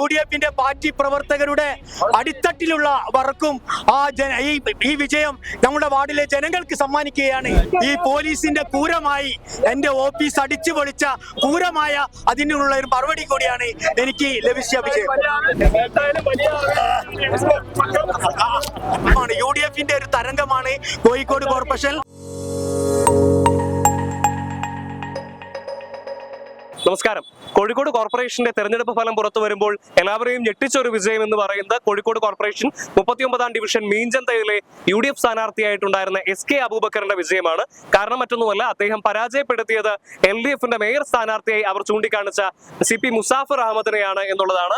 UDF party പ്രവർത്തകരുടെ അടിത്തട്ടിലുള്ളവർക്കും ഈ വിജയം നമ്മുടെ വാർഡിലെ ജനങ്ങൾക്ക് സമ്മാനിക്കുകയാണ്. ഈ പോലീസിന്റെ ക്രൂരമായി എന്റെ ഓഫീസ് അടിച്ചു പൊളിച്ച ക്രൂരമായ അതിനുള്ള ഒരു മറുപടി കൂടിയാണ് എനിക്ക് ലഭിച്ച വിജയം. UDF ഒരു തരംഗമാണ് കോഴിക്കോട് കോർപ്പറേഷൻ. നമസ്കാരം. കോഴിക്കോട് കോർപ്പറേഷന്റെ തെരഞ്ഞെടുപ്പ് ഫലം പുറത്തു വരുമ്പോൾ എല്ലാവരെയും ഞെട്ടിച്ച ഒരു വിജയം എന്ന് പറയുന്നത് കോഴിക്കോട് കോർപ്പറേഷൻ 39ാം ഡിവിഷൻ മീഞ്ചന്തയിലെ UDF സ്ഥാനാർത്ഥിയായിട്ടുണ്ടായിരുന്ന SK അബൂബക്കറിന്റെ വിജയമാണ്. കാരണം മറ്റൊന്നുമല്ല, അദ്ദേഹം പരാജയപ്പെടുത്തിയത് LDFന്റെ മേയർ സ്ഥാനാർത്ഥിയായി അവർ ചൂണ്ടിക്കാണിച്ച CP മുസാഫർ അഹമ്മദിനെയാണ് എന്നുള്ളതാണ്.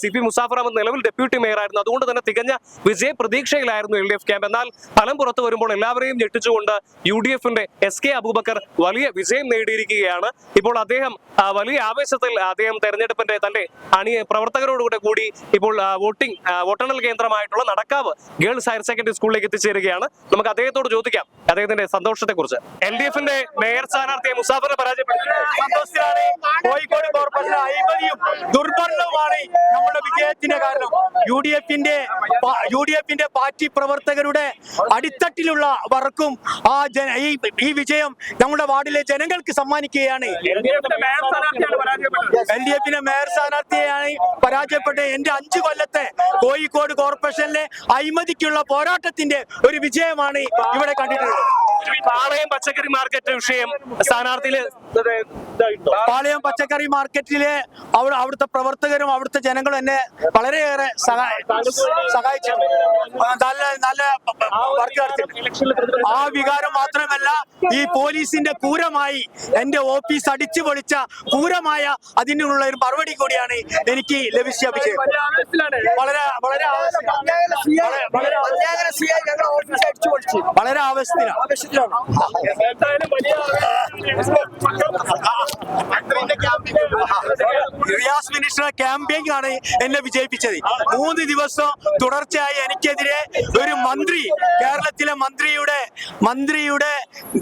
CP മുസാഫർ അഹമ്മദ് നിലവിൽ ഡെപ്യൂട്ടി മേയർ ആയിരുന്നു. അതുകൊണ്ട് തന്നെ തികഞ്ഞ വിജയ പ്രതീക്ഷയിലായിരുന്നു LDF ക്യാമ്പ്. എന്നാൽ ഫലം പുറത്തു വരുമ്പോൾ എല്ലാവരെയും ഞെട്ടിച്ചുകൊണ്ട് UDFന്റെ SK അബൂബക്കർ വലിയ വിജയം നേടിയിരിക്കുകയാണ്. ഇപ്പോൾ അദ്ദേഹം വലിയ ആവേശത്തിൽ അദ്ദേഹം തെരഞ്ഞെടുപ്പിന്റെ തന്റെ പ്രവർത്തകരോടുകൂടെ കൂടി ഇപ്പോൾ വോട്ടെണ്ണൽ കേന്ദ്രമായിട്ടുള്ള നടക്കാവ് ഗേൾസ് ഹയർ സെക്കൻഡറി സ്കൂളിലേക്ക് എത്തിച്ചേരുകയാണ്. നമുക്ക് അദ്ദേഹത്തോട് ചോദിക്കാം അദ്ദേഹത്തിന്റെ സന്തോഷത്തെ കുറിച്ച്. LDFന്റെ മേയർ സ്ഥാനാർത്ഥിയെ മുസാഫറിനെ പരാജയപ്പെടുത്തി സന്തോഷത്തിലാണ്. കോഴിക്കോട് കോർപ്പറേഷൻ അഴിമതിയും ദുർഭരണവുമാണ് നമ്മുടെ വിജയത്തിന് കാരണം. UDF പാർട്ടി പ്രവർത്തകരുടെ അടിത്തട്ടിലുള്ളവർക്കും ഈ വിജയം നമ്മുടെ വാർഡിലെ ജനങ്ങൾക്ക് സമ്മാനിക്കുകയാണ്. LDF മേയർ സ്ഥാനാർത്ഥിയായി പരാജയപ്പെട്ട എന്റെ 5 കൊല്ലത്തെ കോഴിക്കോട് കോർപ്പറേഷനിലെ അഴിമതിക്കുള്ള പോരാട്ടത്തിന്റെ ഒരു വിജയമാണ് ഇവിടെ കണ്ടിട്ടുള്ളത്. പാളയം പച്ചക്കറി മാർക്കറ്റ് വിഷയം സ്ഥാനാർത്ഥിയില് പാളയം പച്ചക്കറി മാർക്കറ്റിലെ അവിടുത്തെ പ്രവർത്തകരും അവിടുത്തെ ജനങ്ങളും എന്നെ വളരെയേറെ സഹായിച്ചു. നല്ല വർക്ക് നടത്തി. ആ വികാരം മാത്രമല്ല, ഈ പോലീസിന്റെ ക്രൂരമായി എന്റെ ഓഫീസ് അടിച്ചു പൊളിച്ച ക്രൂരമായ അതിനുള്ള ഒരു മറുപടി കൂടിയാണ് എനിക്ക് ലഭിച്ച വിജയം. വളരെ ആവശ്യത്തിലാണ്. റിയാസ് മിനിസ്റ്റർ ക്യാമ്പയിൻ ആണ് എന്നെ വിജയിപ്പിച്ചത്. 3 ദിവസം തുടർച്ചയായി എനിക്കെതിരെ ഒരു മന്ത്രി, കേരളത്തിലെ മന്ത്രിയുടെ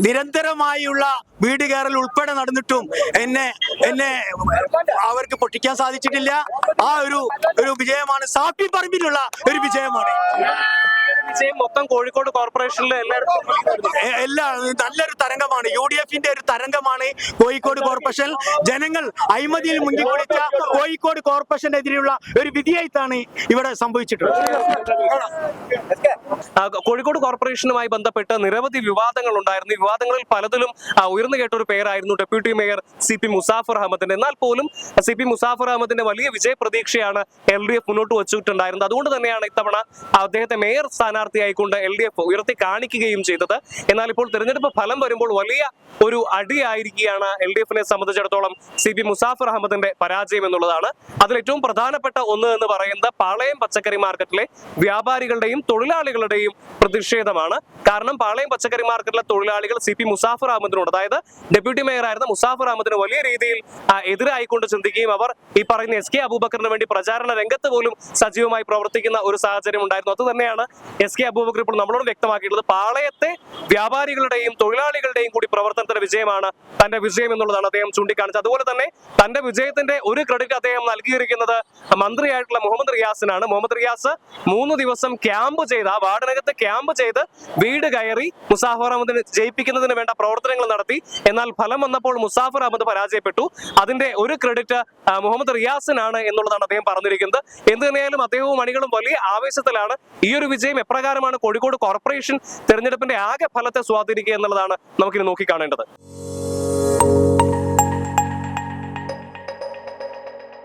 നിരന്തരമായുള്ള വീട് കയറൽ ഉൾപ്പെടെ നടന്നിട്ടും എന്നെ അവർക്ക് പൊട്ടിക്കാൻ സാധിച്ചിട്ടില്ല. ആ ഒരു വിജയമാണ്, സാപ്പി പറമ്പിലുള്ള ഒരു വിജയമാണ്. വിജയം മൊത്തം കോഴിക്കോട് കോർപ്പറേഷനിലെ എല്ലാം നല്ലൊരു തരംഗമാണ്. UDF ഒരു തരംഗമാണ് കോഴിക്കോട് കോർപ്പറേഷൻ. ജനങ്ങൾ അഴിമതിയിൽ മുങ്ങിക്കുളിച്ച കോഴിക്കോട് കോർപ്പറേഷനെതിരെയുള്ള ഒരു വിധിയായിട്ടാണ് ഇവിടെ സംഭവിച്ചിട്ടുള്ളത്. കോഴിക്കോട് കോർപ്പറേഷനുമായി ബന്ധപ്പെട്ട് നിരവധി വിവാദങ്ങൾ ഉണ്ടായിരുന്നു. ഈ വിവാദങ്ങളിൽ പലതിലും ഉയർന്നു കേട്ട ഒരു പേരായിരുന്നു ഡെപ്യൂട്ടി മേയർ CP മുസാഫർ അഹമ്മദിന്റെ. എന്നാൽ പോലും CP മുസാഫർ അഹമ്മദിന്റെ വലിയ വിജയ പ്രതീക്ഷയാണ് LDF മുന്നോട്ട് വെച്ചിട്ടുണ്ടായിരുന്നത്. അതുകൊണ്ട് തന്നെയാണ് ഇത്തവണ അദ്ദേഹത്തെ മേയർ സ്ഥാനാർത്ഥിയായിക്കൊണ്ട് LDF ഉയർത്തി കാണിക്കുകയും ചെയ്തത്. എന്നാൽ ഇപ്പോൾ തെരഞ്ഞെടുപ്പ് ഫലം വരുമ്പോൾ വലിയ ഒരു അടിയായിരിക്കുകയാണ് LDFനെ സംബന്ധിച്ചിടത്തോളം CP മുസാഫർ അഹമ്മദിന്റെ പരാജയം എന്നുള്ളതാണ്. അതിൽ ഏറ്റവും പ്രധാനപ്പെട്ട ഒന്ന് എന്ന് പറയുന്നത് പാളയം പച്ചക്കറി മാർക്കറ്റിലെ വ്യാപാരികളുടെയും തൊഴിലാളികളുടെയും പ്രതിഷേധമാണ്. കാരണം പാളയം പച്ചക്കറി മാർക്കറ്റിലെ തൊഴിലാളികൾ CP മുസാഫർ അഹമ്മദിനോട്, അതായത് ഡെപ്യൂട്ടി മേയർ ആയിരുന്ന മുസാഫർ അഹമ്മദിന് വലിയ രീതിയിൽ എതിരായിക്കൊണ്ട് ചിന്തിക്കുകയും അവർ ഈ പറയുന്ന SK അബൂബക്കറിന് വേണ്ടി പ്രചാരണ രംഗത്ത് പോലും സജീവമായി പ്രവർത്തിക്കുന്ന ഒരു സാഹചര്യം ഉണ്ടായിരുന്നു. അത് തന്നെയാണ് SK അബൂബക്കർ ഇപ്പോൾ നമ്മളോട് വ്യക്തമാക്കിയിട്ടുള്ളത്. പാളയത്തെ വ്യാപാരികളുടെയും തൊഴിലാളികളുടെയും കൂടി പ്രവർത്തനത്തിന്റെ വിജയമാണ് തന്റെ വിജയം എന്നുള്ളതാണ് അദ്ദേഹം ചൂണ്ടിക്കാണിച്ചത്. അതുപോലെ തന്നെ തന്റെ വിജയത്തിന്റെ ഒരു ക്രെഡിറ്റ് അദ്ദേഹം നൽകിയിരിക്കുന്നത് മന്ത്രിയായിട്ടുള്ള മുഹമ്മദ് റിയാസിനാണ്. മുഹമ്മദ് റിയാസ് 3 ദിവസം വാർഡിനകത്ത് ക്യാമ്പ് ചെയ്ത് വീട് കയറി മുസാഫർ അഹമ്മദിനെ ജയിപ്പിക്കുന്നതിന് വേണ്ട പ്രവർത്തനങ്ങൾ നടത്തി. എന്നാൽ ഫലം വന്നപ്പോൾ മുസാഫർ അഹമ്മദ് പരാജയപ്പെട്ടു. അതിന്റെ ഒരു ക്രെഡിറ്റ് മുഹമ്മദ് റിയാസിനാണ് എന്നുള്ളതാണ് അദ്ദേഹം പറഞ്ഞിരിക്കുന്നത്. എന്ത് തന്നെയായാലും അദ്ദേഹവും അണികളും വലിയ ആവേശത്തിലാണ്. ഈ ഒരു വിജയം എപ്രകാരമാണ് കോഴിക്കോട് കോർപ്പറേഷൻ തെരഞ്ഞെടുപ്പിന്റെ ആകെ ഫലത്തെ സ്വാധീനിക്കുക എന്നുള്ളതാണ് നമുക്കിനി നോക്കിക്കാണേണ്ടത്.